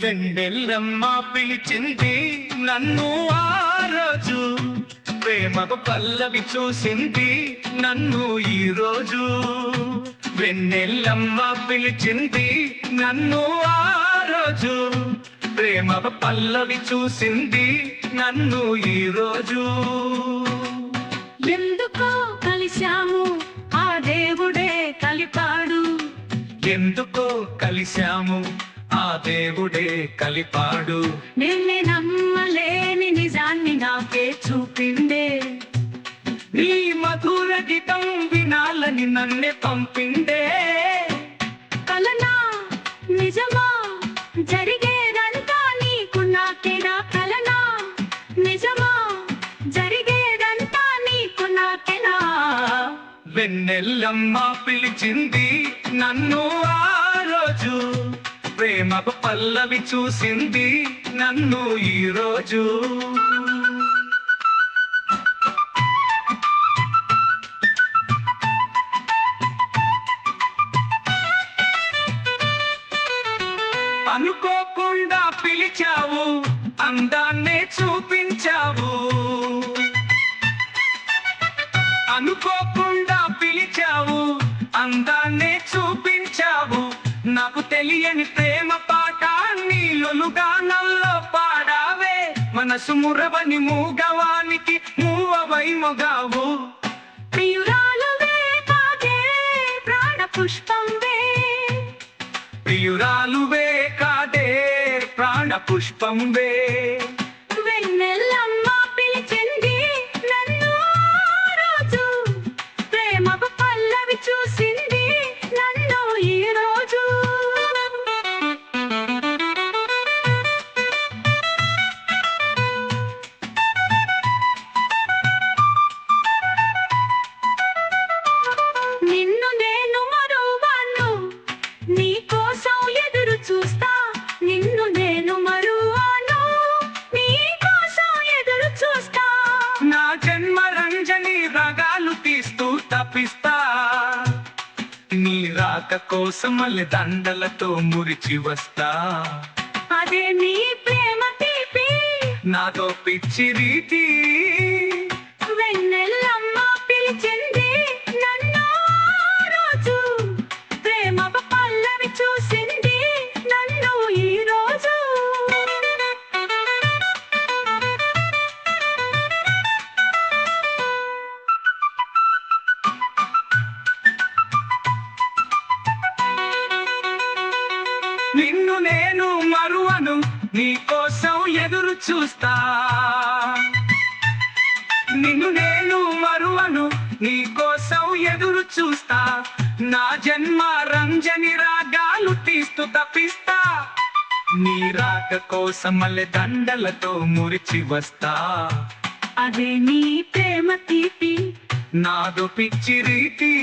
వెన్నెల్లమ్మ పిలిచింది నన్ను ఆ రోజు, ప్రేమకు పల్లవి చూసింది నన్ను ఈ రోజు. వెన్నెల్లమ్మ పిలిచింది నన్ను ఆ రోజు, ప్రేమకు పల్లవి చూసింది నన్ను ఈ రోజు. ఎందుకో కలిశాము ఆ దేవుడే కలిపాడు, ఎందుకో కలిశాము ఆ దేవుడే కలిపాడు. నిన్నే నమ్మలేని నిజాన్ని నాకే చూపిండే, నీ మధుర గీతం వినాలని నన్నే పంపిండే. కలనా నిజమా జరిగేదంతా నీకు నాకేనా, కలనా నిజమా జరిగేదంతా నీకు నాకేనా. వెన్నెల్లమ్మ పిలిచింది నన్ను ఆ రోజు, ప్రేమకు పల్లవి చూసింది నన్ను ఈ రోజు. అనుకోకుండా పిలిచావు, అందాన్నే చూపించావు. అనుకోకుండా పిలిచావు, అందాన్నే చూపించావు. నాకు తెలియని ప్రేమ పాఠాన్ని లొలుగానల్లో పాడావే. మనసు మురవని మూగవానికి మూవవై మొగావు. ప్రియురాలువే కాదే ప్రాణ పుష్పంవే, ప్రియురాలువే కాదే ప్రాణ పుష్పంవే. వెన్నెల్లమ్మ పిలిచింది నన్ను ఆ రోజు, ప్రేమకు పల్లవి చూసింది నన్ను ఈ రోజు. నిన్ను నేను మరువను, నీ కోసం ఎదురు చూస్తా. నిన్ను నేను మరువను, నీ కోసం ఎదురు చూస్తా. నా జన్మ రంజని రాగాలు తీస్తూ తపిస్తా. నీ రాక కోసం మళ్ళీ దండలతో మురిచి వస్తా. అదే నీ ప్రేమ తీపి, నాతో పిచ్చి రీతి. వెన్నెల్లమ్మ పిలిచింది నన్ను ఆ రోజు, ప్రేమకు పల్లవి చూసింది నన్ను ఈ రోజు. నిన్ను నేను మరువను, నీ కోసం ఎదురు చూస్తా. నిన్ను నేను మరువను, నీ కోసం ఎదురు చూస్తా. నా జన్మ రంజని రాగాలు తీస్తూ తపిస్తా. నీ రాక కోసం మళ్ళీ దండలతో మురిచి వస్తా. అదే నీ ప్రేమ తీపి, నాదో పిచ్చి రీతి.